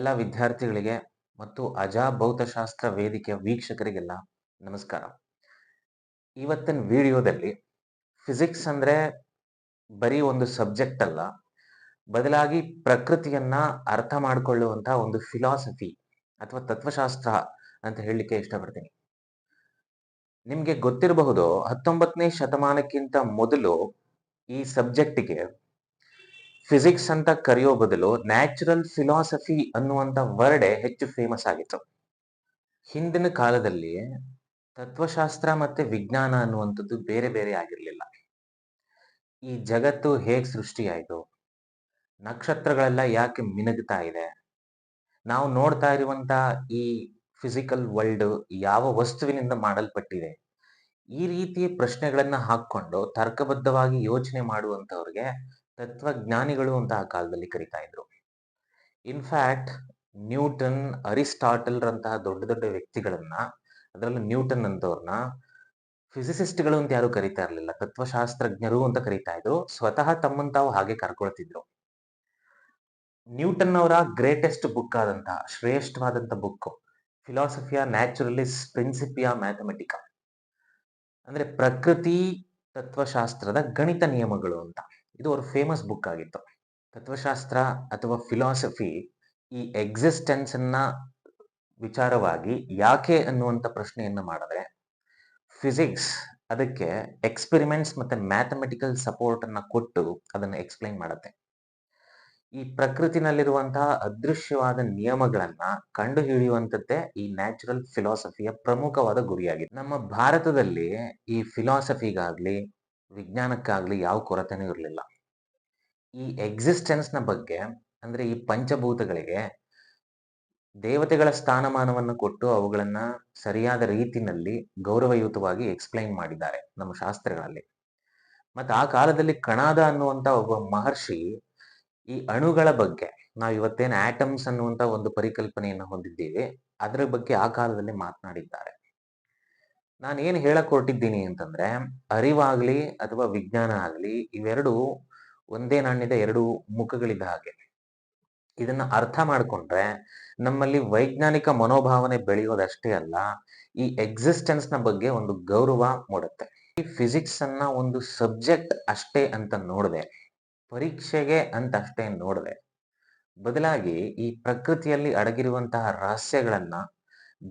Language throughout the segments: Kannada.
ಎಲ್ಲ ವಿದ್ಯಾರ್ಥಿಗಳಿಗೆ ಮತ್ತು ಅಜಾ ಭೌತಶಾಸ್ತ್ರ ವೇದಿಕೆಯ ವೀಕ್ಷಕರಿಗೆಲ್ಲ ನಮಸ್ಕಾರ. ಇವತ್ತಿನ ವಿಡಿಯೋದಲ್ಲಿ ಫಿಸಿಕ್ಸ್ ಅಂದ್ರೆ ಬರೀ ಒಂದು ಸಬ್ಜೆಕ್ಟ್ ಅಲ್ಲ, ಬದಲಾಗಿ ಪ್ರಕೃತಿಯನ್ನ ಅರ್ಥ ಮಾಡಿಕೊಳ್ಳುವಂತಹ ಒಂದು ಫಿಲಾಸಫಿ ಅಥವಾ ತತ್ವಶಾಸ್ತ್ರ ಅಂತ ಹೇಳಲಿಕ್ಕೆ ಇಷ್ಟಪಡ್ತೀನಿ. ನಿಮ್ಗೆ ಗೊತ್ತಿರಬಹುದು, 19ನೇ ಶತಮಾನಕ್ಕಿಂತ ಮೊದಲು ಈ ಸಬ್ಜೆಕ್ಟಿಗೆ ಫಿಸಿಕ್ಸ್ ಅಂತ ಕರೆಯೋ ಬದಲು ನ್ಯಾಚುರಲ್ ಫಿಲಾಸಫಿ ಅನ್ನುವಂತ ವರ್ಡೇ ಹೆಚ್ಚು ಫೇಮಸ್ ಆಗಿತ್ತು. ಹಿಂದಿನ ಕಾಲದಲ್ಲಿ ತತ್ವಶಾಸ್ತ್ರ ಮತ್ತೆ ವಿಜ್ಞಾನ ಅನ್ನುವಂಥದ್ದು ಬೇರೆ ಬೇರೆ ಆಗಿರ್ಲಿಲ್ಲ. ಈ ಜಗತ್ತು ಹೇಗ್ ಸೃಷ್ಟಿಯಾಯಿತು, ನಕ್ಷತ್ರಗಳೆಲ್ಲ ಯಾಕೆ ಮಿನುಗ್ತಾ ಇದೆ, ನಾವು ನೋಡ್ತಾ ಇರುವಂತ ಈ ಫಿಸಿಕಲ್ ವರ್ಲ್ಡ್ ಯಾವ ವಸ್ತುವಿನಿಂದ ಮಾಡಲ್ಪಟ್ಟಿದೆ, ಈ ರೀತಿಯ ಪ್ರಶ್ನೆಗಳನ್ನ ಹಾಕೊಂಡು ತರ್ಕಬದ್ಧವಾಗಿ ಯೋಚನೆ ಮಾಡುವಂತವ್ರಿಗೆ ತತ್ವಜ್ಞಾನಿಗಳು ಅಂತ ಆ ಕಾಲದಲ್ಲಿ ಕರಿತಾ ಇದ್ರು. ಇನ್ಫ್ಯಾಕ್ಟ್ ನ್ಯೂಟನ್, ಅರಿಸ್ಟಾಟಲ್ ರಂತಹ ದೊಡ್ಡ ದೊಡ್ಡ ವ್ಯಕ್ತಿಗಳನ್ನ, ಅದರಲ್ಲೂ ನ್ಯೂಟನ್ ಅಂತವ್ರನ್ನ ಫಿಸಿಸಿಸ್ಟ್ಗಳು ಅಂತ ಯಾರು ಕರಿತಾ ಇರ್ಲಿಲ್ಲ, ತತ್ವಶಾಸ್ತ್ರಜ್ಞರು ಅಂತ ಕರಿತಾ ಇದ್ರು. ಸ್ವತಃ ತಮ್ಮನ್ನು ತಾವು ಹಾಗೆ ಕರ್ಕೊಳ್ತಿದ್ರು. ನ್ಯೂಟನ್ ಅವರ ಗ್ರೇಟೆಸ್ಟ್ ಬುಕ್ ಆದಂತಹ ಶ್ರೇಷ್ಠವಾದಂತ ಬುಕ್ ಫಿಲಾಸಫಿಯಾ ನ್ಯಾಚುರಲಿಸ್ ಪ್ರಿನ್ಸಿಪಿಯಾ ಮ್ಯಾಥಮೆಟಿಕಾ, ಅಂದ್ರೆ ಪ್ರಕೃತಿ ತತ್ವಶಾಸ್ತ್ರದ ಗಣಿತ ನಿಯಮಗಳು ಅಂತ, ಇದು ಅವ್ರ ಫೇಮಸ್ ಬುಕ್ ಆಗಿತ್ತು. ತತ್ವಶಾಸ್ತ್ರ ಅಥವಾ ಫಿಲಾಸಫಿ ಈ ಎಕ್ಸಿಸ್ಟೆನ್ಸ್ ಅನ್ನ ವಿಚಾರವಾಗಿ ಯಾಕೆ ಅನ್ನುವಂತ ಪ್ರಶ್ನೆಯನ್ನ ಮಾಡಿದ್ರೆ, ಫಿಸಿಕ್ಸ್ ಅದಕ್ಕೆ ಎಕ್ಸ್ಪೆರಿಮೆಂಟ್ಸ್ ಮತ್ತೆ ಮ್ಯಾಥಮೆಟಿಕಲ್ ಸಪೋರ್ಟ್ ಅನ್ನ ಕೊಟ್ಟು ಅದನ್ನ ಎಕ್ಸ್ಪ್ಲೈನ್ ಮಾಡುತ್ತೆ. ಈ ಪ್ರಕೃತಿನಲ್ಲಿರುವಂತಹ ಅದೃಶ್ಯವಾದ ನಿಯಮಗಳನ್ನ ಕಂಡು ಹಿಡಿಯುವಂತದ್ದೇ ಈ ನ್ಯಾಚುರಲ್ ಫಿಲಾಸಫಿಯ ಪ್ರಮುಖವಾದ ಗುರಿಯಾಗಿದೆ. ನಮ್ಮ ಭಾರತದಲ್ಲಿ ಈ ಫಿಲಾಸಫಿಗಾಗ್ಲಿ ವಿಜ್ಞಾನಕ್ಕಾಗ್ಲಿ ಯಾವ ಕೊರತೆನೂ ಇರಲಿಲ್ಲ. ಈ ಎಕ್ಸಿಸ್ಟೆನ್ಸ್ ನ ಬಗ್ಗೆ, ಅಂದ್ರೆ ಈ ಪಂಚಭೂತಗಳಿಗೆ ದೇವತೆಗಳ ಸ್ಥಾನಮಾನವನ್ನು ಕೊಟ್ಟು ಅವುಗಳನ್ನ ಸರಿಯಾದ ರೀತಿನಲ್ಲಿ ಗೌರವಯುತವಾಗಿ ಎಕ್ಸ್ಪ್ಲೈನ್ ಮಾಡಿದ್ದಾರೆ ನಮ್ಮ ಶಾಸ್ತ್ರಗಳಲ್ಲಿ. ಮತ್ತೆ ಆ ಕಾಲದಲ್ಲಿ ಕಣಾದ ಅನ್ನುವಂತ ಒಬ್ಬ ಮಹರ್ಷಿ ಈ ಅಣುಗಳ ಬಗ್ಗೆ, ನಾವು ಇವತ್ತೇನು ಆಟಮ್ಸ್ ಅನ್ನುವಂತ ಒಂದು ಪರಿಕಲ್ಪನೆಯನ್ನು ಹೊಂದಿದ್ದೀವಿ, ಅದರ ಬಗ್ಗೆ ಆ ಕಾಲದಲ್ಲಿ ಮಾತನಾಡಿದ್ದಾರೆ. ನಾನು ಏನ್ ಹೇಳಕ್ ಹೊರಟಿದ್ದೀನಿ ಅಂತಂದ್ರೆ, ಅರಿವಾಗ್ಲಿ ಅಥವಾ ವಿಜ್ಞಾನ ಆಗ್ಲಿ ಇವೆರಡು ಒಂದೇ ನಾಣ್ಯದ ಎರಡು ಮುಖಗಳಿದ್ದ ಹಾಗೆ. ಇದನ್ನ ಅರ್ಥ ಮಾಡ್ಕೊಂಡ್ರೆ ನಮ್ಮಲ್ಲಿ ವೈಜ್ಞಾನಿಕ ಮನೋಭಾವನೆ ಬೆಳೆಯೋದಷ್ಟೇ ಅಲ್ಲ, ಈ ಎಕ್ಸಿಸ್ಟೆನ್ಸ್ ನ ಬಗ್ಗೆ ಒಂದು ಗೌರವ ಮೂಡುತ್ತೆ. ಈ ಫಿಸಿಕ್ಸ್ ಅನ್ನ ಒಂದು ಸಬ್ಜೆಕ್ಟ್ ಅಷ್ಟೇ ಅಂತ ನೋಡದೆ, ಪರೀಕ್ಷೆಗೆ ಅಂತ ಅಷ್ಟೇ ನೋಡದೆ, ಬದಲಾಗಿ ಈ ಪ್ರಕೃತಿಯಲ್ಲಿ ಅಡಗಿರುವಂತಹ ರಹಸ್ಯಗಳನ್ನ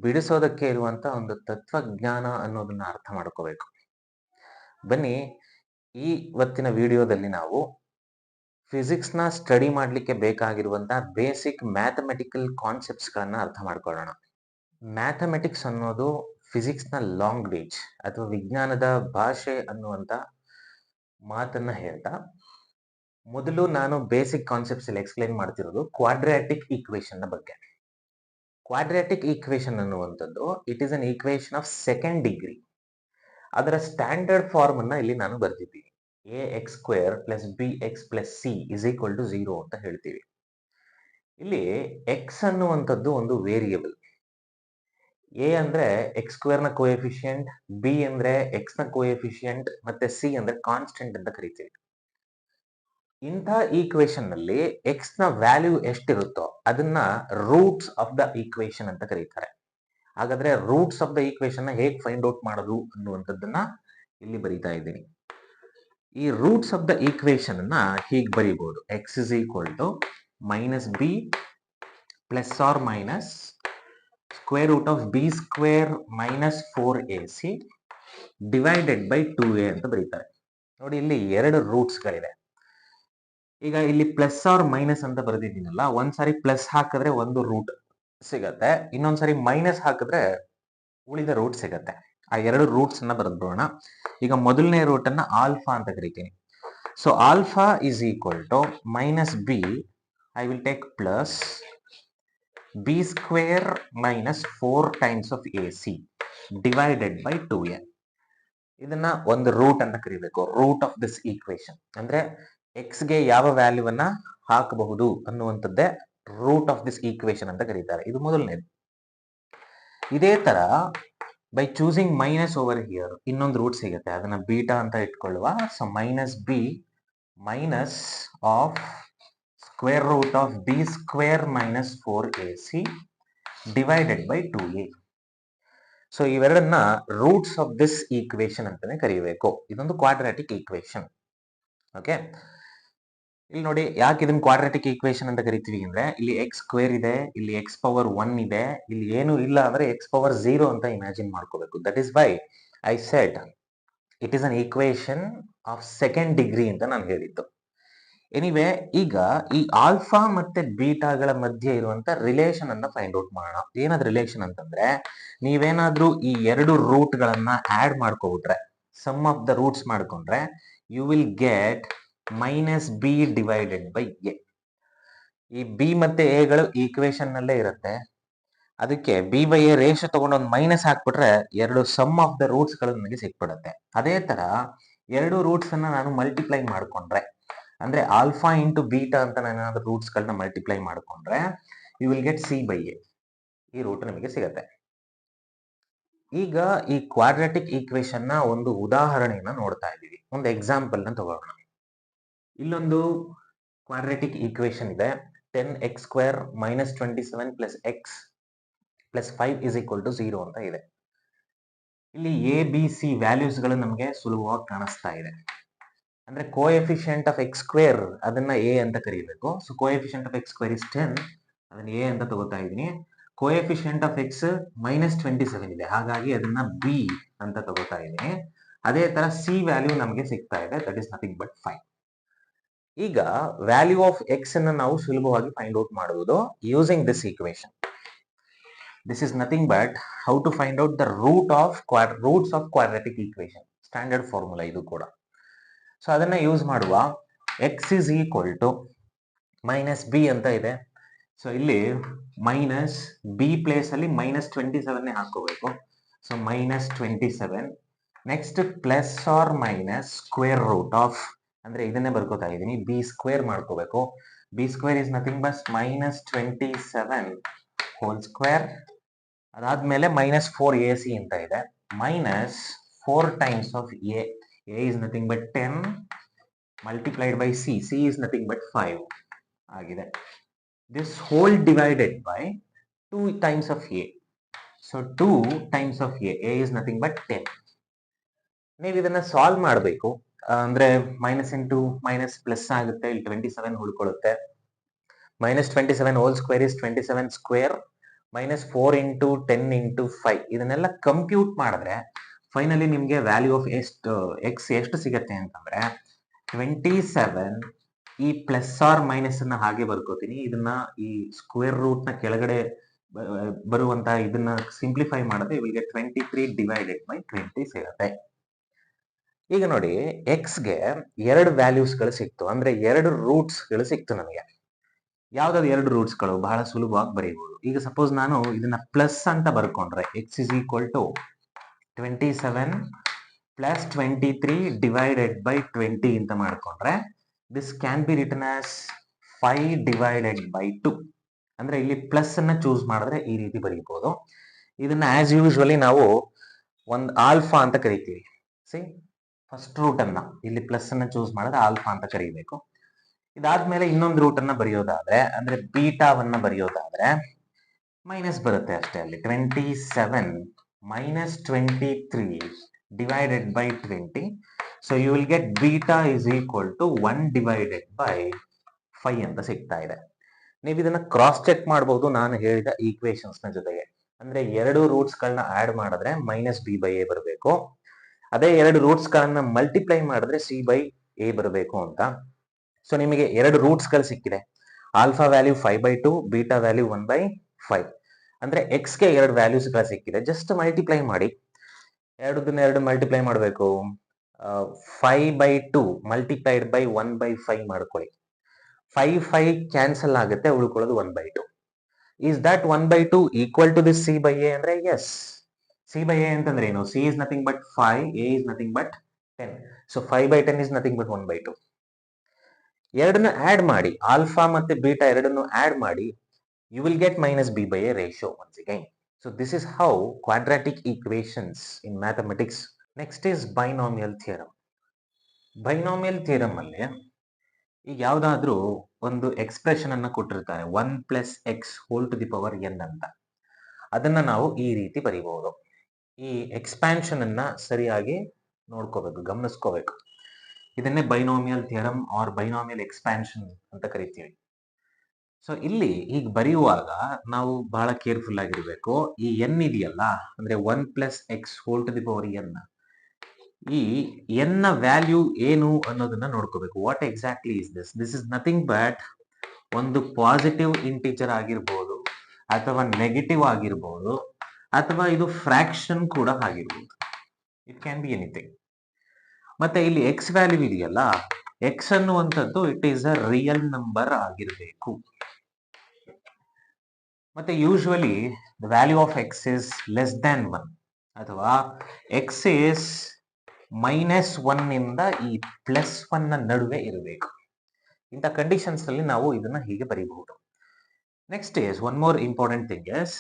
ಬಿಡಿಸೋದಕ್ಕೆ ಇರುವಂತಹ ಒಂದು ತತ್ವಜ್ಞಾನ ಅನ್ನೋದನ್ನ ಅರ್ಥ ಮಾಡ್ಕೋಬೇಕು. ಬನ್ನಿ, ಇವತ್ತಿನ ವಿಡಿಯೋದಲ್ಲಿ ನಾವು ಫಿಸಿಕ್ಸ್ ನ ಸ್ಟಡಿ ಮಾಡ್ಲಿಕ್ಕೆ ಬೇಕಾಗಿರುವಂತಹ ಬೇಸಿಕ್ ಮ್ಯಾಥಮೆಟಿಕಲ್ ಕಾನ್ಸೆಪ್ಟ್ಸ್ ಗಳನ್ನ ಅರ್ಥ ಮಾಡ್ಕೊಳ್ಳೋಣ. ಮ್ಯಾಥಮೆಟಿಕ್ಸ್ ಅನ್ನೋದು ಫಿಸಿಕ್ಸ್ ನ ಲ್ಯಾಂಗ್ವೇಜ್ ಅಥವಾ ವಿಜ್ಞಾನದ ಭಾಷೆ ಅನ್ನುವಂತ ಮಾತನ್ನ ಹೇಳ್ತಾ, ಮೊದಲು ನಾನು ಬೇಸಿಕ್ ಕಾನ್ಸೆಪ್ಟ್ಸ್ ಅಲ್ಲಿ ಎಕ್ಸ್ಪ್ಲೈನ್ ಮಾಡ್ತಿರೋದು ಕ್ವಾಡ್ರಾಟಿಕ್ ಈಕ್ವೇಶನ್ ನ ಬಗ್ಗೆ. ಕ್ವಾಡ್ರಾಟಿಕ್ ಈಕ್ವೇಶನ್ ಅನ್ನುವಂಥದ್ದು it is an equation of second degree. ಅದರ ಸ್ಟ್ಯಾಂಡರ್ಡ್ ಫಾರ್ಮ್ ಅನ್ನ ಇಲ್ಲಿ ನಾನು ಬರ್ತಿದ್ದೀನಿ. ax² + bx + c = 0 ಅಂತ ಹೇಳ್ತೀವಿ. ಇಲ್ಲಿ ಎಕ್ಸ್ ಅನ್ನುವಂಥದ್ದು ಒಂದು ವೇರಿಯೇಬಲ್. ಎ ಅಂದ್ರೆ x² ನ ಕೋಎಫಿಷಿಯಂಟ್, ಬಿ ಅಂದ್ರೆ ಎಕ್ಸ್ ನ ಕೋಎಫಿಷಿಯಂಟ್, ಮತ್ತೆ ಸಿ ಅಂದ್ರೆ ಕಾನ್ಸ್ಟೆಂಟ್ ಅಂತ ಕರಿತೀವಿ. ಇಂಥ ಈಕ್ವೇಶನ್ ನಲ್ಲಿ ಎಕ್ಸ್ ನ ವ್ಯಾಲ್ಯೂ ಎಷ್ಟಿರುತ್ತೋ ಅದನ್ನ ರೂಟ್ಸ್ ಆಫ್ ದ ಈಕ್ವೇಶನ್ ಅಂತ ಕರೀತಾರೆ. ಹಾಗಾದ್ರೆ ರೂಟ್ಸ್ ಆಫ್ ದ ಈಕ್ವೇಶನ್ ನ ಹೇಗೆ ಫೈಂಡ್ ಔಟ್ ಮಾಡೋದು ಅನ್ನುವಂಥದ್ದನ್ನ ಇಲ್ಲಿ ಬರೀತಾ ಇದ್ದೀನಿ. ಈ ರೂಟ್ಸ್ ಆಫ್ ದ ಈಕ್ವೇಶನ್ ಅನ್ನ ಹೀಗೆ ಬರೀಬಹುದು: x = -b ± √b² - 4ac / 2a ಅಂತ ಬರೀತಾರೆ. ನೋಡಿ, ಇಲ್ಲಿ ಎರಡು ರೂಟ್ಸ್ ಗಳಿದೆ. ಈಗ ಇಲ್ಲಿ ಪ್ಲಸ್ ಆರ್ ಮೈನಸ್ ಅಂತ ಬರೆದಿದ್ದೀನಲ್ಲ, ಒಂದ್ಸಾರಿ ಪ್ಲಸ್ ಹಾಕಿದ್ರೆ ಒಂದು ರೂಟ್ ಸಿಗತ್ತೆ, ಇನ್ನೊಂದ್ಸರಿ ಮೈನಸ್ ಹಾಕಿದ್ರೆ ಉಳಿದ ರೂಟ್ ಸಿಗತ್ತೆ. ಆ ಎರಡು ರೂಟ್ಸ್ ಅನ್ನ ಬರೆದ್ಬಿಡೋಣ. ಈಗ ಮೊದಲನೇ ರೂಟ್ ಅನ್ನ ಆಲ್ಫಾ ಅಂತ ಕರಿತೀನಿ. So alpha = -b, I will take plus b² - 4 times of ac / 2a. ಇದನ್ನ ಒಂದು ರೂಟ್ ಅಂತ ಕರಿಬೇಕು, ರೂಟ್ ಆಫ್ ದಿಸ್ ಈಕ್ವೇಶನ್. ಅಂದ್ರೆ ಎಕ್ಸ್ ಗೆ ಯಾವ ವ್ಯಾಲ್ಯೂವನ್ನ ಹಾಕಬಹುದು ಅನ್ನುವಂಥದ್ದೇ ರೂಟ್ ಆಫ್ ದಿಸ್ ಈಕ್ವೇಶನ್ ಅಂತ ಕರೀತಾರೆ. ಇದು ಮೊದಲನೇದು. ಇದೇ ತರ by choosing minus over here ಇನ್ನೊಂದು ರೂಟ್ ಸಿಗುತ್ತೆ, ಅದನ್ನ ಬೀಟಾ ಅಂತ ಇಟ್ಕೊಳ್ಳುವ. So -b - square root of b square minus 4ac divided by 2a. So ಇವೆರಡನ್ನ ರೂಟ್ಸ್ ಆಫ್ ದಿಸ್ ಈಕ್ವೇಶನ್ ಅಂತಾನೆ ಕರೀಬೇಕು. ಇದೊಂದು ಕ್ವಾಡ್ರಾಟಿಕ್ ಈಕ್ವೇಶನ್. ಓಕೆ, ಇಲ್ಲಿ ನೋಡಿ ಯಾಕೆ ಇದನ್ನ ಕ್ವಾಡ್ರಾಟಿಕ್ ಈಕ್ವೇಶನ್ ಅಂತ ಕರಿತೀವಿ ಅಂದ್ರೆ ಇಲ್ಲಿ ಎಕ್ಸ್ ಸ್ಕ್ವೇರ್ ಇದೆ, ಇಲ್ಲಿ ಎಕ್ಸ್ ಪವರ್ 1 ಇದೆ, ಇಲ್ಲಿ ಏನು ಇಲ್ಲ ಅಂದ್ರೆ ಎಕ್ಸ್ ಪವರ್ 0 ಅಂತ ಇಮ್ಯಾಜಿನ್ ಮಾಡ್ಕೋಬೇಕು. That is why I said it is an equation of second degree ಅಂತ ನಾನು ಹೇಳಿದ್ದು. ಎನಿವೆ, ಈಗ ಈ ಆಲ್ಫಾ ಮತ್ತೆ ಬೀಟಾಗಳ ಮಧ್ಯೆ ಇರುವಂತ ರಿಲೇಷನ್ ಅನ್ನ ಫೈಂಡ್ ಔಟ್ ಮಾಡೋಣ. ಏನದ್ ರಿಲೇಷನ್ ಅಂತಂದ್ರೆ, ನೀವೇನಾದ್ರೂ ಈ ಎರಡು ರೂಟ್ ಗಳನ್ನ ಆಡ್ ಮಾಡ್ಕೊಬಿಟ್ರೆ, ಸಮ್ ಆಫ್ ದ ರೂಟ್ಸ್ ಮಾಡ್ಕೊಂಡ್ರೆ, you will get minus b divided by A. ಈ ಬಿ ಮತ್ತೆ ಎ ಗಳು ಈಕ್ವೇಶನ್ ನಲ್ಲೇ ಇರುತ್ತೆ. ಅದಕ್ಕೆ ಬಿ ಬೈ ಎ ರೇಷಿಯೋ ತಗೊಂಡು ಒಂದು ಮೈನಸ್ ಹಾಕ್ಬಿಟ್ರೆ ಎರಡು ಸಮ್ ಆಫ್ ದ ರೂಟ್ಸ್ ಗಳು ನನಗೆ ಸಿಕ್ಬಿಡುತ್ತೆ. ಅದೇ ತರ ಎರಡು ರೂಟ್ಸ್ ಅನ್ನ ನಾನು ಮಲ್ಟಿಪ್ಲೈ ಮಾಡ್ಕೊಂಡ್ರೆ, ಅಂದ್ರೆ ಆಲ್ಫಾ ಇಂಟು ಬೀಟಾ ಅಂತ ನಾನು ಏನಾದ್ರು ರೂಟ್ಸ್ ಗಳನ್ನ ಮಲ್ಟಿಪ್ಲೈ ಮಾಡ್ಕೊಂಡ್ರೆ you will get C by A. ಈ ರೂಟ್ ನಮಗೆ ಸಿಗತ್ತೆ. ಈಗ ಈ ಕ್ವಾಡ್ರಾಟಿಕ್ ಈಕ್ವೇಶನ್ ನ ಒಂದು ಉದಾಹರಣೆಯನ್ನ ನೋಡ್ತಾ ಇದ್ದೀವಿ. ಒಂದು ಎಕ್ಸಾಂಪಲ್ ನ ತಗೊಳ್ಳೋಣ. ಇಲ್ಲೊಂದು ಕ್ವಾಡ್ರಾಟಿಕ್ ಈಕ್ವೇಶನ್ ಇದೆ. 10x square minus 27 plus x plus 5 is equal to 0 ಅಂತ ಇದೆ. ಇಲ್ಲಿ ಎ ಬಿ ಸಿ ವ್ಯಾಲ್ಯೂಸ್ ಗಳು ನಮಗೆ ಸುಲಭವಾಗಿ ಕಾಣಿಸ್ತಾ ಇದೆ. ಅಂದ್ರೆ ಕೋಎಫಿಷಿಯಂಟ್ ಆಫ್ ಎಕ್ಸ್ ಸ್ಕ್ವೇರ್ ಅದನ್ನ ಎ ಅಂತ ಕರೀಬೇಕು. So coefficient of x square is 10, ಅದನ್ನ ಎ ಅಂತ ತಗೋತಾ ಇದೀನಿ. ಕೋಎಫಿಷಿಯಂಟ್ ಆಫ್ ಎಕ್ಸ್ ಮೈನಸ್ 27 ಇದೆ, ಹಾಗಾಗಿ ಅದನ್ನ ಬಿ ಅಂತ ತಗೋತಾ ಇದೀನಿ. ಅದೇ ತರ ಸಿ ವ್ಯಾಲ್ಯೂ ನಮಗೆ ಸಿಗ್ತಾ ಇದೆ, ದಟ್ ಇಸ್ ನಥಿಂಗ್ ಬಟ್ 5. ಈಗ ವ್ಯಾಲ್ಯೂ ಆಫ್ ಎಕ್ಸ್ ಅನ್ನ ನಾವು ಸುಲಭವಾಗಿ ಫೈಂಡ್ ಔಟ್ ಮಾಡುವುದು using this equation. This is nothing but how to find out the roots of quadratic equation. Standard formula ಇದು ಕೂಡ. ಸೊ ಅದನ್ನ ಯೂಸ್ ಮಾಡುವ. X is equal to minus B ಅಂತ ಇದೆ. ಸೊ ಇಲ್ಲಿ ಮೈನಸ್ ಬಿ ಪ್ಲೇಸ್ ಅಲ್ಲಿ ಮೈನಸ್ 27 ಹಾಕೋಬೇಕು. So minus 27. Next plus or minus square root of, ಅಂದ್ರೆ ಇದನ್ನೇ ಬರ್ಕೋತಾ ಇದೀನಿ, ಬಿ ಸ್ಕ್ವೇರ್ ಮಾಡ್ಕೋಬೇಕು. B square is nothing but minus 27 whole square. ಅದಾದ್ಮೇಲೆ ಮೈನಸ್ 4ac ಅಂತ ಇದೆ. Minus 4 times of A. A is nothing but 10 multiplied by C. C is nothing but 5 ಆಗಿದೆ. This whole divided by 2 times of A. So 2 times of A. A is nothing but 10. ನೀವು ಇದನ್ನ ಸಾಲ್ವ್ ಮಾಡಬೇಕು. ಅಂದ್ರೆ ಮೈನಸ್ ಇಂಟು ಮೈನಸ್ ಪ್ಲಸ್ ಆಗುತ್ತೆ, ಇಲ್ಲಿ 27 ಉಳ್ಕೊಳ್ಳುತ್ತೆ. Minus 27 whole square is 27 square minus 4 into 10 into 5. ಇದನ್ನೆಲ್ಲ ಕಂಪ್ಯೂಟ್ ಮಾಡಿದ್ರೆ ಫೈನಲಿ ನಿಮ್ಗೆ ವ್ಯಾಲ್ಯೂ ಆಫ್ ಎಕ್ಸ್ ಎಷ್ಟು ಸಿಗತ್ತೆ ಅಂತಂದ್ರೆ 27. ಈ ಪ್ಲಸ್ ಆರ್ ಮೈನಸ್ ಅನ್ನ ಹಾಗೆ ಬರ್ಕೋತೀನಿ. ಇದನ್ನ ಈ ಸ್ಕ್ವೇರ್ ರೂಟ್ ನ ಕೆಳಗಡೆ ಬರುವಂತ ಇದನ್ನ ಸಿಂಪ್ಲಿಫೈ ಮಾಡಿದ್ರೆ ಇವಿಗೆ 23 ಡಿವೈಡೆಡ್ ಬೈ 20 ಸಿಗತ್ತೆ. ಈಗ ನೋಡಿ, ಎಕ್ಸ್ ಗೆ ಎರಡು ವ್ಯಾಲ್ಯೂಸ್ ಗಳು ಸಿಕ್ತು, ಅಂದ್ರೆ ಎರಡು ರೂಟ್ಸ್ ಗಳು ಸಿಕ್ತು ನನಗೆ. ಯಾವ್ದಾದ್ರು ಎರಡು ರೂಟ್ಸ್ ಗಳು ಬಹಳ ಸುಲಭವಾಗಿ ಬರೀಬಹುದು. ಈಗ ಸಪೋಸ್ ನಾನು ಇದನ್ನ ಪ್ಲಸ್ ಅಂತ ಬರ್ಕೊಂಡ್ರೆ x is equal to 27 plus 23 divided by 20 ಅಂತ ಮಾಡ್ಕೊಂಡ್ರೆ this can be written as 5 divided by 2. ಅಂದ್ರೆ ಇಲ್ಲಿ ಪ್ಲಸ್ ಅನ್ನ ಚೂಸ್ ಮಾಡಿದ್ರೆ ಈ ರೀತಿ ಬರೀಬಹುದು. ಇದನ್ನ ಆಸ್ ಯೂಶುವಲಿ ನಾವು ಒಂದು ಆಲ್ಫಾ ಅಂತ ಕರಿತೀವಿ. ಸಿ, ಫಸ್ಟ್ ರೂಟ್ ಅನ್ನ ಇಲ್ಲಿ ಪ್ಲಸ್ ಅನ್ನ ಚೂಸ್ ಮಾಡಿದ್ರೆ ಆಲ್ಫಾ ಅಂತ ಕರೀಬೇಕು. ಇದಾದ್ಮೇಲೆ ಇನ್ನೊಂದು ರೂಟ್ ಅನ್ನ ಬರೆಯೋದಾದ್ರೆ, ಅಂದ್ರೆ ಬೀಟಾವನ್ನ ಬರೆಯೋದಾದ್ರೆ ಮೈನಸ್ ಬರುತ್ತೆ ಅಷ್ಟೇ. ಅಲ್ಲಿ 27 minus 23 divided by 20. So you will get beta is equal to 1 divided by 5 ಅಂತ ಸಿಗ್ತಾ ಇದೆ. ನೀವು ಇದನ್ನ ಕ್ರಾಸ್ ಚೆಕ್ ಮಾಡಬಹುದು ನಾನು ಹೇಳಿದ ಈಕ್ವೇಶನ್ಸ್ ನ ಜೊತೆಗೆ. ಅಂದ್ರೆ ಎರಡು ರೂಟ್ಸ್ ಗಳನ್ನ ಆಡ್ ಮಾಡಿದ್ರೆ ಮೈನಸ್ ಬಿ ಬೈ ಎ ಬರಬೇಕು, ಅದೇ ಎರಡು ರೂಟ್ಸ್ ಗಳನ್ನ ಮಲ್ಟಿಪ್ಲೈ ಮಾಡಿದ್ರೆ ಸಿ ಬೈ ಎ ಬರಬೇಕು ಅಂತ. ಸೊ ನಿಮಗೆ ಎರಡು ರೂಟ್ಸ್ ಗಳು ಸಿಕ್ಕಿದೆ. Alpha value 5/2, beta value 1/5. ಅಂದ್ರೆ ಎಕ್ಸ್ ಗೆ ಎರಡು ವ್ಯಾಲ್ಯೂಸ್ ಗಳ ಸಿಕ್ಕಿದೆ. ಜಸ್ಟ್ ಮಲ್ಟಿಪ್ಲೈ ಮಾಡಿ, ಎರಡು ಮಲ್ಟಿಪ್ಲೈ ಮಾಡಬೇಕು. 5/2 ಮಲ್ಟಿಪ್ಲೈಡ್ ಬೈ 1/5 ಮಾಡ್ಕೊಳ್ಳಿ. 5 ಕ್ಯಾನ್ಸಲ್ ಆಗುತ್ತೆ, ಉಳ್ಕೊಳ್ಳೋದು 1/2. Is that 1/2 equal to this C by A ಅಂದ್ರೆ ಎಸ್. ಸಿ ಬೈ ಎ ಅಂತಂದ್ರೆ ಏನು? C is nothing but 5, A is nothing but 10. So 5/10 is nothing but 1/2. ಎರಡನ್ನು ಆಡ್ ಮಾಡಿ, ಆಲ್ಫಾ ಮತ್ತೆ ಬೀಟಾ ಎರಡನ್ನು ಆಡ್ ಮಾಡಿ, you will get minus b by a ratio once again. So this is how quadratic equations in mathematics. Next is binomial theorem. Binomial theorem ಅಲ್ಲಿ ಈಗ ಯಾವ್ದಾದ್ರೂ ಒಂದು ಎಕ್ಸ್ಪ್ರೆಷನ್ ಅನ್ನ ಕೊಟ್ಟಿರ್ತಾರೆ 1 + x² n ಅಂತ. ಅದನ್ನ ನಾವು ಈ ರೀತಿ ಬರೀಬಹುದು. ಈ ಎಕ್ಸ್ಪ್ಯಾನ್ಷನ್ ಅನ್ನ ಸರಿಯಾಗಿ ನೋಡ್ಕೋಬೇಕು, ಗಮನಿಸ್ಕೋಬೇಕು. ಇದನ್ನೇ binomial theorem or binomial expansion ಅಂತ ಕರಿತೀವಿ. ಸೊ ಇಲ್ಲಿ ಈಗ ಬರೆಯುವಾಗ ನಾವು ಬಹಳ ಕೇರ್ಫುಲ್ ಆಗಿರ್ಬೇಕು. ಈ n ಇದೆಯಲ್ಲ, ಅಂದ್ರೆ 1 + x² n, ಈ n ನ ವ್ಯಾಲ್ಯೂ ಏನು ಅನ್ನೋದನ್ನ ನೋಡ್ಕೋಬೇಕು. What exactly is this? This is nothing but ಒಂದು ಪಾಸಿಟಿವ್ ಇಂಟಿಜರ್ ಆಗಿರ್ಬೋದು, ಅಥವಾ ನೆಗೆಟಿವ್ ಆಗಿರ್ಬೋದು, ಅಥವಾ ಇದು ಫ್ರಾಕ್ಷನ್ ಕೂಡ ಆಗಿರ್ಬೋದು. It can be anything. ಮತ್ತೆ ಇಲ್ಲಿ ಎಕ್ಸ್ ವ್ಯಾಲ್ಯೂ ಇದೆಯಲ್ಲ, ಎಕ್ಸ್ ಅನ್ನುವಂಥದ್ದು it is a real number ಆಗಿರಬೇಕು. ಮತ್ತೆ usually the value of x is less than 1, ಅಥವಾ ಎಕ್ಸ್ ಇಸ್ -1 ಇಂದ ಈ +1 ನ ನಡುವೆ ಇರಬೇಕು. ಇಂಥ ಕಂಡೀಷನ್ಸ್ ಅಲ್ಲಿ ನಾವು ಇದನ್ನ ಹೀಗೆ ಬರೀಬಹುದು. Next is one more important thing is,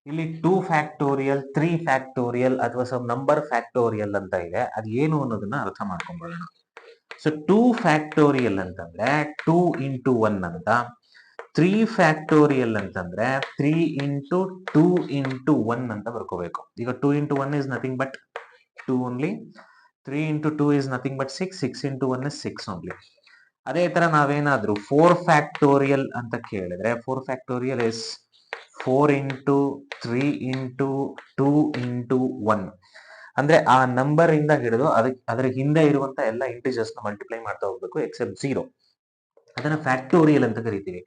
ಇಲ್ಲಿ 2 ಫ್ಯಾಕ್ಟೋರಿಯಲ್, 3 ಫ್ಯಾಕ್ಟೋರಿಯಲ್ ಅಥವಾ ಸಮ್ ನಂಬರ್ ಫ್ಯಾಕ್ಟೋರಿಯಲ್ ಅಂತ ಇದೆ. ಅದು ಏನು ಅನ್ನೋದನ್ನ ಅರ್ಥ ಮಾಡ್ಕೊಂಡ್ಬಿಡೋಣ. ಸೊ 2 ಫ್ಯಾಕ್ಟೋರಿಯಲ್ ಅಂತಂದ್ರೆ 2 × 1 ಅಂತ, 3 ಫ್ಯಾಕ್ಟೋರಿಯಲ್ ಅಂತಂದ್ರೆ 3 × 2 × 1 ಅಂತ ಬರ್ಕೋಬೇಕು. ಈಗ 2 × 1 is nothing but 2 only, 3 × 2 is nothing but 6, 6 × 1 is 6 only. ಅದೇ ತರ ನಾವೇನಾದ್ರೂ 4 ಫ್ಯಾಕ್ಟೋರಿಯಲ್ ಅಂತ ಕೇಳಿದ್ರೆ 4 ಫ್ಯಾಕ್ಟೋರಿಯಲ್ ಇಸ್ 4 × 3 × 2 × 1. ಅಂದ್ರೆ ಆ ನಂಬರ್ ಇಂದ ಹಿಡಿದು ಅದರ ಹಿಂದೆ ಇರುವಂತ ಎಲ್ಲ ಇಂಟಿಜರ್ಸ್ ನ ಮಲ್ಟಿಪ್ಲೈ ಮಾಡ್ತಾ ಹೋಗ್ಬೇಕು ಎಕ್ಸೆಪ್ಟ್ 0. ಅದನ್ನ ಫ್ಯಾಕ್ಟೋರಿಯಲ್ ಅಂತ ಕರಿತೀವಿ.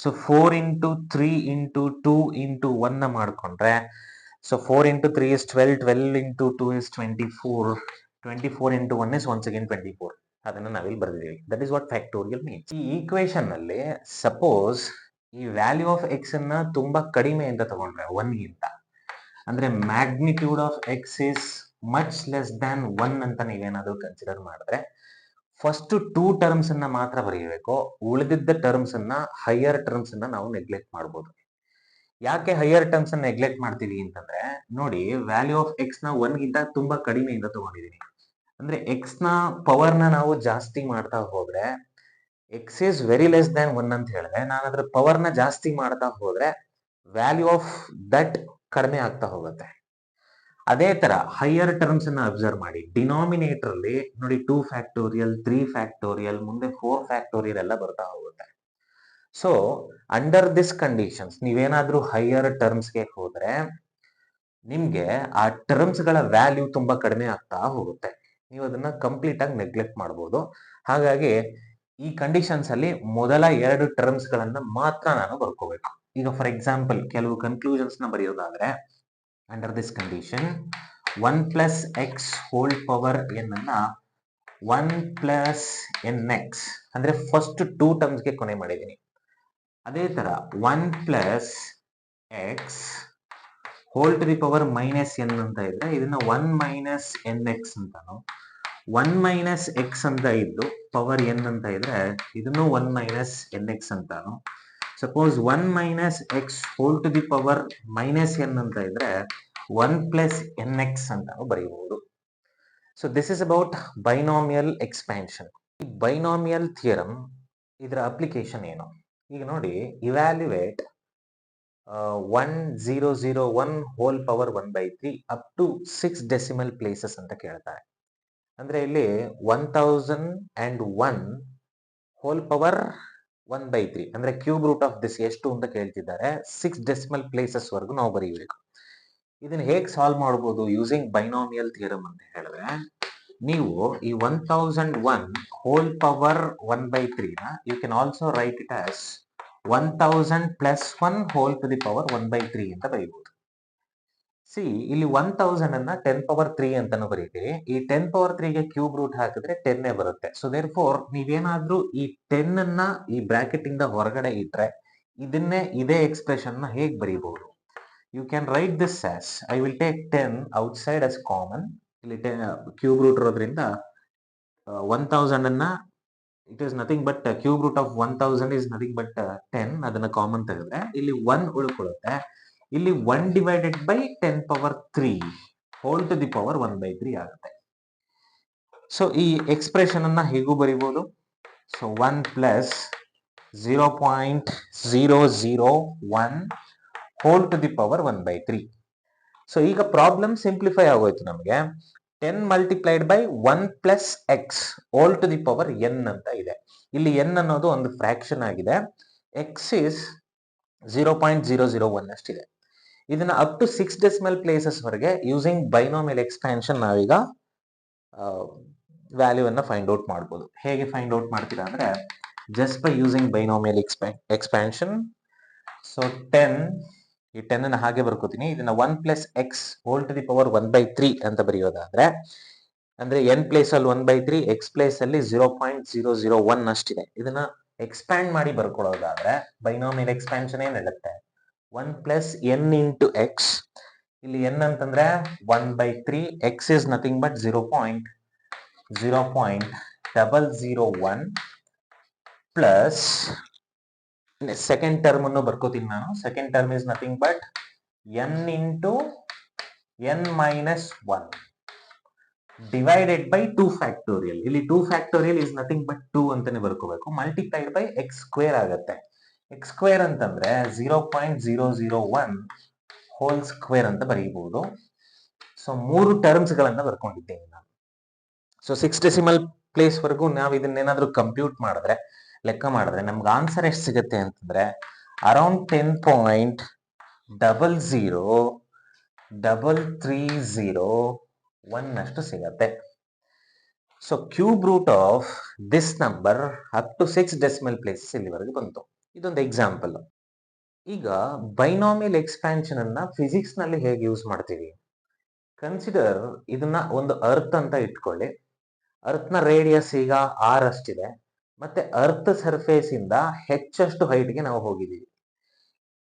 ಸೊ 4 × 3 × 2 × 1 ನ ಮಾಡ್ಕೊಂಡ್ರೆ, so 4 × 3 is 12, 12 × 2 is 24, 24 × 1 is once again 24. ಅದನ್ನ ನಾವಿಲ್ಲಿ ಬರೆದಿದ್ದೀವಿ. That is what factorial means. ಈ ಈಕ್ವೇಶನ್ ನಲ್ಲಿ ಸಪೋಸ್ ಈ ವ್ಯಾಲ್ಯೂ ಆಫ್ ಎಕ್ಸ್ ಅನ್ನ ತುಂಬಾ ಕಡಿಮೆ ಅಂತ ತಗೊಂಡ್ರೆ 1 ಗಿಂತ, ಅಂದ್ರೆ magnitude of x is much less than 1 ಅಂತ ನೀವೇನಾದ್ರೂ ಕನ್ಸಿಡರ್ ಮಾಡಿದ್ರೆ, ಫಸ್ಟ್ 2 ಟರ್ಮ್ಸ್ ಅನ್ನ ಮಾತ್ರ ಬರೆಯಬೇಕು. ಉಳಿದಿದ್ದ ಟರ್ಮ್ಸ್ ಅನ್ನ, ಹೈಯರ್ ಟರ್ಮ್ಸ್ ಅನ್ನ ನಾವು ನೆಗ್ಲೆಕ್ಟ್ ಮಾಡಬಹುದು. ಯಾಕೆ ಹೈಯರ್ ಟರ್ಮ್ಸ್ ಅನ್ನ ನೆಗ್ಲೆಕ್ಟ್ ಮಾಡ್ತೀವಿ ಅಂತಂದ್ರೆ, ನೋಡಿ ವ್ಯಾಲ್ಯೂ ಆಫ್ ಎಕ್ಸ್ ನ 1 ಗಿಂತ ತುಂಬಾ ಕಡಿಮೆಯಿಂದ ತಗೊಂಡಿದೀನಿ. ಅಂದ್ರೆ ಎಕ್ಸ್ ನ ಪವರ್ ನ ನಾವು ಜಾಸ್ತಿ ಮಾಡ್ತಾ ಹೋದ್ರೆ, X is very less than 1 ಅಂತ ಹೇಳಿದ್ರೆ, ನಾನು ಅದ್ರ ಪವರ್ ನ ಜಾಸ್ತಿ ಮಾಡ್ತಾ ಹೋದ್ರೆ ವ್ಯಾಲ್ಯೂ ಆಫ್ ದಟ್ ಕಡಿಮೆ ಆಗ್ತಾ ಹೋಗುತ್ತೆ. ಅದೇ ತರ ಹೈಯರ್ ಟರ್ಮ್ಸ್ ಅನ್ನ ಅಬ್ಸರ್ವ್ ಮಾಡಿ. ಡಿನಾಮಿನೇಟರ್ ಅಲ್ಲಿ ನೋಡಿ 2 ಫ್ಯಾಕ್ಟೋರಿಯಲ್, 3 ಫ್ಯಾಕ್ಟೋರಿಯಲ್, ಮುಂದೆ 4 ಫ್ಯಾಕ್ಟೋರಿಯಲ್ ಎಲ್ಲ ಬರ್ತಾ ಹೋಗುತ್ತೆ. ಸೊ ಅಂಡರ್ ದಿಸ್ ಕಂಡೀಷನ್ಸ್ ನೀವೇನಾದ್ರೂ ಹೈಯರ್ ಟರ್ಮ್ಸ್ಗೆ ಹೋದ್ರೆ ನಿಮ್ಗೆ ಆ ಟರ್ಮ್ಸ್ ಗಳ ವ್ಯಾಲ್ಯೂ ತುಂಬಾ ಕಡಿಮೆ ಆಗ್ತಾ ಹೋಗುತ್ತೆ. ನೀವು ಅದನ್ನ ಕಂಪ್ಲೀಟ್ ಆಗಿ ನೆಗ್ಲೆಕ್ಟ್ ಮಾಡಬಹುದು. ಹಾಗಾಗಿ ಈ ಕಂಡೀಷನ್ಸ್ ಅಲ್ಲಿ ಮೊದಲ 2 ಟರ್ಮ್ಸ್ ಗಳನ್ನ ಮಾತ್ರ ನಾನು ಬರ್ಕೋಬೇಕು. ಈಗ ಫಾರ್ ಎಕ್ಸಾಂಪಲ್ ಕೆಲವು ಕನ್ಕ್ಲೂಷನ್ಸ್ ನ ಬರೆಯೋದಾದ್ರೆ, under this condition 1 + x² n ಅನ್ನ 1 + nx ಅಂದ್ರೆ ಫಸ್ಟ್ 2 ಟರ್ಮ್ಸ್ ಗೆ ಕೊನೆ ಮಾಡಿದ್ದೀನಿ. ಅದೇ ತರ 1 + x (n) ಅಂತ ಇದ್ರೆ ಇದನ್ನ 1 - nx ಅಂತಾನು, 1 - x ಅಂತ ಇದ್ದು ಪವರ್ n ಅಂತ ಇದ್ರೆ ಇದನ್ನು 1 - nx ಅಂತಾನು, ಸಪೋಸ್ 1 - x² - n ಅಂತ ಇದ್ರೆ 1 + nx ಅಂತಾನು ಬರೆಯಬಹುದು. So this is about binomial expansion. ಈ ಬೈನಾಮಿಯಲ್ ಥಿಯರಮ್ ಇದರ ಅಪ್ಲಿಕೇಶನ್ ಏನು? ಈಗ ನೋಡಿ, evaluate 1001 whole power 1/3 up to 6 decimal places ಅಂತ ಕೇಳ್ತಾರೆ. ಅಂದ್ರೆ ಇಲ್ಲಿ 1001 ಹೋಲ್ ಪವರ್ 1/3 ಅಂದ್ರೆ ಕ್ಯೂಬ್ ರೂಟ್ ಆಫ್ ದಿಸ್ ಎಷ್ಟು ಅಂತ ಕೇಳ್ತಿದ್ದಾರೆ. 6 ಡೆಸಿಮಲ್ ಪ್ಲೇಸಸ್ ವರೆಗೂ ನಾವು ಬರೀಬೇಕು. ಇದನ್ನ ಹೇಗೆ ಸಾಲ್ವ್ ಮಾಡಬಹುದು ಯೂಸಿಂಗ್ ಬೈನಾಮಿಯಲ್ ಥಿಯರಮ್ ಅಂತ ಹೇಳಿದ್ರೆ, ನೀವು ಈ 1001 ಹೋಲ್ ಪವರ್ 1/3 ನ you can also write it as 1000 + 1 whole to the power 1/3 ಅಂತ ಬರೀಬಹುದು. ಸಿ ಇಲ್ಲಿ 1000 ಅನ್ನ 10⁻³ ಅಂತಾನು ಬರೀತೀವಿ. ಈ 10⁻³ ಗೆ ಕ್ಯೂಬ್ ರೂಟ್ ಹಾಕಿದ್ರೆ 10 ಬರುತ್ತೆ. ಸೊ ದೇರ್ ಫೋರ್ ನೀವೇನಾದ್ರೂ ಈ 10 ಅನ್ನ ಈ ಬ್ರಾಕೆಟ್ ಇಂದ ಹೊರಗಡೆ ಇಟ್ರೆ ಇದೇ ಎಕ್ಸ್ಪ್ರೆಷನ್ ನ ಹೇಗೆ ಬರೀಬಹುದು? You can write this as, I will take 10 outside as common. ಇಲ್ಲಿ ಕ್ಯೂಬ್ ರೂಟ್ ಇರೋದ್ರಿಂದ 1000 ಅನ್ನ it is nothing but cube root of 1000 is nothing but 10. ಅದನ್ನ ಕಾಮನ್ ತೆಗೆದ್ರೆ ಇಲ್ಲಿ 1 ಉಳ್ಕೊಳ್ಳುತ್ತೆ. ಇಲ್ಲಿ 1 / 10⁻³ ಹೋಲ್ ಟು ದಿ ಪವರ್ 1/3 ಆಗುತ್ತೆ. ಸೊ ಈ ಎಕ್ಸ್ಪ್ರೆಷನ್ ಅನ್ನ ಹೇಗೂ ಬರೀಬಹುದು. So 1 plus 0.001 whole to the power 1/3. So ಈಗ ಪ್ರಾಬ್ಲಮ್ ಸಿಂಪ್ಲಿಫೈ ಆಗೋಯ್ತು ನಮಗೆ. 10 multiplied by 1 plus x whole to the power n ಅಂತ ಇದೆ. ಇಲ್ಲಿ ಎನ್ ಅನ್ನೋದು ಒಂದು ಫ್ರಾಕ್ಷನ್ ಆಗಿದೆ. ಎಕ್ಸ್ ಇಸ್ 0.001 ಅಷ್ಟಿದೆ. ಇದನ್ನ ಅಪ್ ಟು 6 ಡೆಸಿಮಲ್ ಪ್ಲೇಸಸ್ ವರೆಗೆ ಯೂಸಿಂಗ್ ಬೈನಾಮಿಯಲ್ ಎಕ್ಸ್ಪ್ಯಾನ್ಷನ್ ನಾವೀಗ ವ್ಯಾಲ್ಯೂ ಅನ್ನ ಫೈಂಡ್ ಔಟ್ ಮಾಡ್ಬೋದು. ಹೇಗೆ ಫೈಂಡ್ ಔಟ್ ಮಾಡ್ತೀರಾ ಅಂದ್ರೆ just by using binomial expansion. So 10, ಈ 10 ಅನ್ನ ಹಾಗೆ ಬರ್ಕೋತೀನಿ. ಇದನ್ನ 1 plus x whole to the power 1/3 ಅಂತ ಬರೆಯೋದಾದ್ರೆ, ಅಂದ್ರೆ ಎನ್ ಪ್ಲೇಸ್ ಅಲ್ಲಿ 1/3, ಎಕ್ಸ್ ಪ್ಲೇಸ್ ಅಲ್ಲಿ 0.001 ಅಷ್ಟಿದೆ. ಇದನ್ನ ಎಕ್ಸ್ಪ್ಯಾಂಡ್ ಮಾಡಿ ಬರ್ಕೊಳ್ಳೋದಾದ್ರೆ ಬೈನಾಮಿಯಲ್ ಎಕ್ಸ್ಪ್ಯಾನ್ಷನ್ ಏನ್ ಹೇಳುತ್ತೆ, 1 ಪ್ಲಸ್ ಎನ್ ಇಂಟು ಎಕ್ಸ್. ಇಲ್ಲಿ ಎನ್ ಅಂತಂದ್ರೆ 1/3, X is nothing but 0.001 plus second term ಅನ್ನು ಬರ್ಕೋತೀನಿ ನಾನು. Second term is nothing but N into N minus 1 divided by 2 factorial. ಇಲ್ಲಿ 2 ಫ್ಯಾಕ್ಟೋರಿಯಲ್ ಇಸ್ ನಥಿಂಗ್ ಬಟ್ 2 ಅಂತಾನೆ ಬರ್ಕೋಬೇಕು. ಮಲ್ಟಿಪ್ಲೈಡ್ ಬೈ ಎಕ್ಸ್ ಸ್ಕ್ವೇರ್ ಆಗುತ್ತೆ. ಎಕ್ಸ್ ಸ್ಕ್ವೇರ್ ಅಂತಂದ್ರೆ 0.001 ಹೋಲ್ ಸ್ಕ್ವೇರ್ ಅಂತ ಬರೀಬಹುದು. ಸೊ 3 ಟರ್ಮ್ಸ್ ಗಳನ್ನ ಬರ್ಕೊಂಡಿದ್ದೇನೆ ನಾನು. ಸೊ 6 ಡೆಸಿಮಲ್ ಪ್ಲೇಸ್ ವರೆಗೂ ನಾವು ಇದನ್ನೇನಾದ್ರೂ ಕಂಪ್ಯೂಟ್ ಮಾಡಿದ್ರೆ, ಲೆಕ್ಕ ಮಾಡಿದ್ರೆ ನಮ್ಗೆ ಆನ್ಸರ್ ಎಷ್ಟು ಸಿಗುತ್ತೆ ಅಂತಂದ್ರೆ ಅರೌಂಡ್ 10.000301 ಅಷ್ಟು ಸಿಗತ್ತೆ. So cube root of this number up to 6 decimal places ಇಲ್ಲಿವರೆಗೆ ಬಂತು. ಇದೊಂದು ಎಕ್ಸಾಂಪಲ್. ಈಗ ಬೈನಾಮಿಯಲ್ ಎಕ್ಸ್ಪ್ಯಾನ್ಷನ್ ಅನ್ನ ಫಿಸಿಕ್ಸ್ ನಲ್ಲಿ ಹೇಗೆ ಯೂಸ್ ಮಾಡ್ತೀವಿ? ಕನ್ಸಿಡರ್ ಇದನ್ನ ಒಂದು ಅರ್ತ್ ಅಂತ ಇಟ್ಕೊಳ್ಳಿ. ಅರ್ತ್ ನ ರೇಡಿಯಸ್ ಈಗ ಆರ್ ಅಷ್ಟಿದೆ. ಮತ್ತೆ ಅರ್ತ್ ಸರ್ಫೇಸ್ ಇಂದ ಹೆಚ್ಚಷ್ಟು ಹೈಟ್ ಗೆ ನಾವು ಹೋಗಿದ್ದೀವಿ.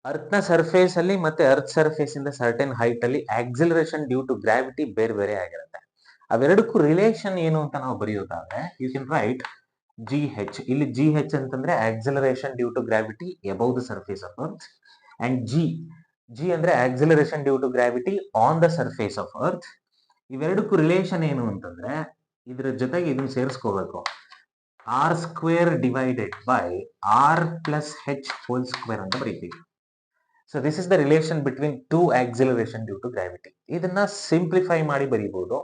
ಅರ್ತ್ ನ ಸರ್ಫೇಸ್ ಅಲ್ಲಿ ಮತ್ತೆ ಅರ್ತ್ ಸರ್ಫೇಸ್ ಇಂದ ಸರ್ಟೆನ್ ಹೈಟ್ ಅಲ್ಲಿ ಆಕ್ಸಿಲರೇಷನ್ ಡ್ಯೂ ಟು ಗ್ರಾವಿಟಿ ಬೇರೆ ಬೇರೆ ಆಗಿರುತ್ತೆ. ಅವೆರಡಕ್ಕೂ ರಿಲೇಷನ್ ಏನು ಅಂತ ನಾವು ಬರೆಯೋದಾದ್ರೆ you can write g h. ಇಲ್ಲಿ ಜಿ ಹೆಚ್ ಅಂತಂದ್ರೆ acceleration due to gravity above the surface of earth, and g ಅಂದ್ರೆ acceleration due to gravity on the surface of earth. ಇವೆರಡಕ್ಕೂ ರಿಲೇಷನ್ ಏನು ಅಂತಂದ್ರೆ ಇದ್ರ ಜೊತೆಗೆ ಇದನ್ನ ಸೇರಿಸ್ಕೋಬೇಕು. R square divided by r plus h whole square ಅಂತ ಬರೀತೀವಿ. So this is the relation between two acceleration due to gravity. ಇದನ್ನ ಸಿಂಪ್ಲಿಫೈ ಮಾಡಿ ಬರೀಬಹುದು,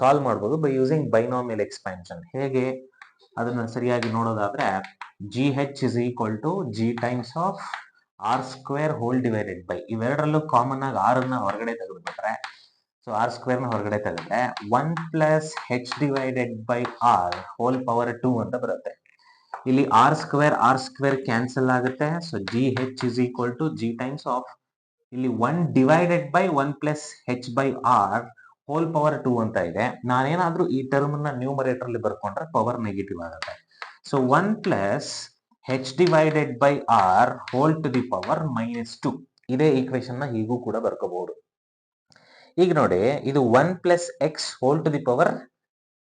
ಸಾಲ್ವ್ ಮಾಡಬಹುದು ಬೈ ಯೂಸಿಂಗ್ ಬೈನಾಮಿಯಲ್ ಎಕ್ಸ್ಪ್ಯಾನ್ಷನ್. ಹೇಗೆ ಅದನ್ನ ಸರಿಯಾಗಿ ನೋಡೋದಾದ್ರೆ g H is equal to G times of r square whole divided by, ಇವೆರಡರಲ್ಲೂ ಕಾಮನ್ ಆಗಿ ಆರ್ ಅನ್ನ ಹೊರಗಡೆ ತೆಗೆದುಬಿಟ್ರೆ, ಸೊ ಆರ್ ಸ್ಕ್ವೇರ್ ನ ಹೊರಗಡೆ ತೆಗೆದ್ರೆ 1 plus H divided by R whole power 2 ಅಂತ ಬರುತ್ತೆ. ಇಲ್ಲಿ ಆರ್ ಸ್ಕ್ವೇರ್ ಕ್ಯಾನ್ಸಲ್ ಆಗುತ್ತೆ. So G H is equal to G times of ಇಲ್ಲಿ 1 divided by 1 plus H by R whole power 2 ಅಂತ ಇದೆ. ನಾನೇನಾದ್ರೂ ಈ ಟರ್ಮ್ ನ ನ್ಯೂಮರೇಟರ್ ಅಲ್ಲಿ ಬರ್ಕೊಂಡ್ರೆ ಪವರ್ ನೆಗೆಟಿವ್ ಆಗುತ್ತೆ. So 1 plus H divided by R whole to the power -2. ಇದೇ ಈಕ್ವೇಶನ್ ನ ಹೀಗೂ ಕೂಡ ಬರ್ಕೋಬಹುದು. ಈಗ ನೋಡಿ, ಇದು 1 plus x whole to the power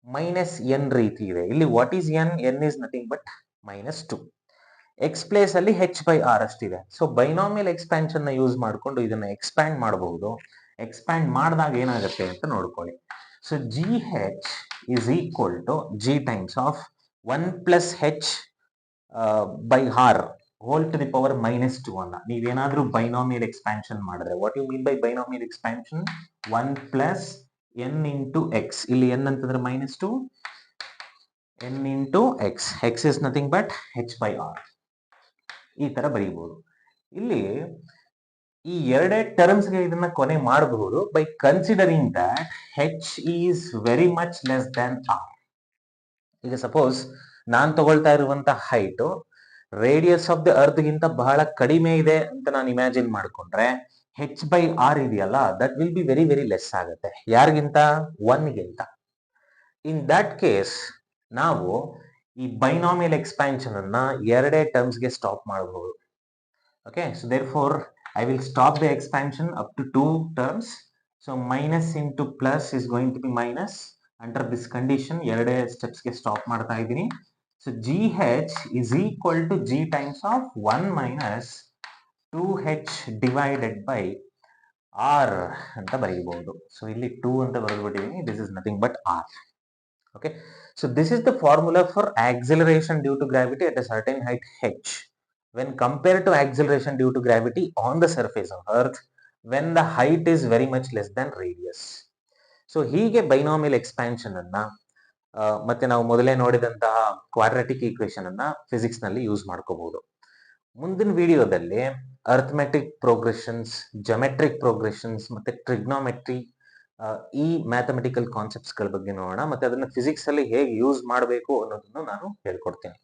-n ರೀತಿ ಇದೆ. ಇಲ್ಲಿ what is n? n is nothing but -2. X place ಅಲ್ಲಿ ಹೆಚ್ ಬೈ ಆರ್ ಅಷ್ಟಿದೆ. ಸೊ ಬೈನಾಮಿಯಲ್ ಎಕ್ಸ್ಪ್ಯಾನ್ಷನ್ ನ ಯೂಸ್ ಮಾಡಿಕೊಂಡು ಇದನ್ನ ಎಕ್ಸ್ಪ್ಯಾಂಡ್ ಮಾಡಬಹುದು. ಎಕ್ಸ್ಪ್ಯಾಂಡ್ ಮಾಡಿದಾಗ ಏನಾಗುತ್ತೆ ಅಂತ ನೋಡ್ಕೊಳ್ಳಿ. So G H is equal to G times of 1 plus H by R whole to the power -2 ಅನ್ನ ನೀವೇನಾದ್ರೂ ಬೈನಾಮಿಯಲ್ ಎಕ್ಸ್ಪ್ಯಾನ್ಷನ್ ಮಾಡಿದ್ರೆ, what you mean by binomial expansion? 1 plus N into x. ಇಲ್ಲಿ ಎನ್ ಅಂತಂದ್ರೆ -2, N into x. X is nothing but H by R. ಈ ತರ ಬರೀಬಹುದು. ಇಲ್ಲಿ ಈ ಎರಡೇ ಟರ್ಮ್ಸ್ ಗೆ ಇದನ್ನ ಕೊನೆ ಮಾಡಬಹುದು by considering that H is very much less than R. ಈಗ ಸಪೋಸ್ ನಾನ್ ತಗೊಳ್ತಾ ಇರುವಂತ height radius of the earth ಗಿಂತ ಬಹಳ ಕಡಿಮೆ ಇದೆ ಅಂತ ನಾನು ಇಮ್ಯಾಜಿನ್ ಮಾಡ್ಕೊಂಡ್ರೆ ಹೆಚ್ ಬೈ ಆರ್ ಇದೆಯಲ್ಲ, that will be very very less ಆಗುತ್ತೆ. ಯಾರಿಗಿಂತ? 1 ಗಿಂತ. ಇನ್ ದಟ್ ಕೇಸ್ ನಾವು ಈ ಬೈನಾಮಿಯಲ್ ಎಕ್ಸ್ಪ್ಯಾನ್ಷನ್ ಅನ್ನ ಎರಡೇ ಟರ್ಮ್ಸ್ ಗೆ ಸ್ಟಾಪ್ ಮಾಡಬಹುದು. Okay, so therefore I will stop the expansion up to 2 terms. So minus into plus is going to be minus. Under this condition ಎರಡೇ ಸ್ಟೆಪ್ಸ್ ಗೆ ಸ್ಟಾಪ್ ಮಾಡ್ತಾ ಇದ್ದೀನಿ. So G H is equal to g times of 1 minus 2h divided by r ಅಂತ ಬರೀಬಹುದು. ಸೊ ಇಲ್ಲಿ 2 ಅಂತ ಬರೆದ್ಬಿಟ್ಟಿದ್ದೀನಿ. This is nothing but r. Okay, so this is the formula for acceleration due to gravity at a certain height h when compared to acceleration due to gravity on the surface of earth when the height is very much less than radius. So ಹೀಗೆ ಬೈನಾಮಿಯಲ್ ಎಕ್ಸ್ಪ್ಯಾನ್ಷನ್ ಅನ್ನ ಮತ್ತೆ ನಾವು ಮೊದಲೇ ನೋಡಿದಂತಹ ಕ್ವಾಡ್ರಾಟಿಕ್ ಈಕ್ವೇಶನ್ ಅನ್ನ ಫಿಸಿಕ್ಸ್ ನಲ್ಲಿ ಯೂಸ್ ಮಾಡ್ಕೋಬಹುದು. ಮುಂದಿನ ವಿಡಿಯೋದಲ್ಲಿ ಅರ್ಥಮೆಟಿಕ್ ಪ್ರೋಗ್ರೆಷನ್ಸ್, ಜಮೆಟ್ರಿಕ್ ಪ್ರೋಗ್ರೆಷನ್ಸ್ ಮತ್ತೆ ಟ್ರಿಗ್ನೋಮೆಟ್ರಿ ಈ ಮ್ಯಾಥಮೆಟಿಕಲ್ ಕಾನ್ಸೆಪ್ಟ್ಸ್ ಗಳ ಬಗ್ಗೆ ನೋಡೋಣ. ಮತ್ತೆ ಅದನ್ನ ಫಿಸಿಕ್ಸ್ ಅಲ್ಲಿ ಹೇಗೆ ಯೂಸ್ ಮಾಡಬೇಕು ಅನ್ನೋದನ್ನು ನಾನು ಹೇಳ್ಕೊಡ್ತೀನಿ.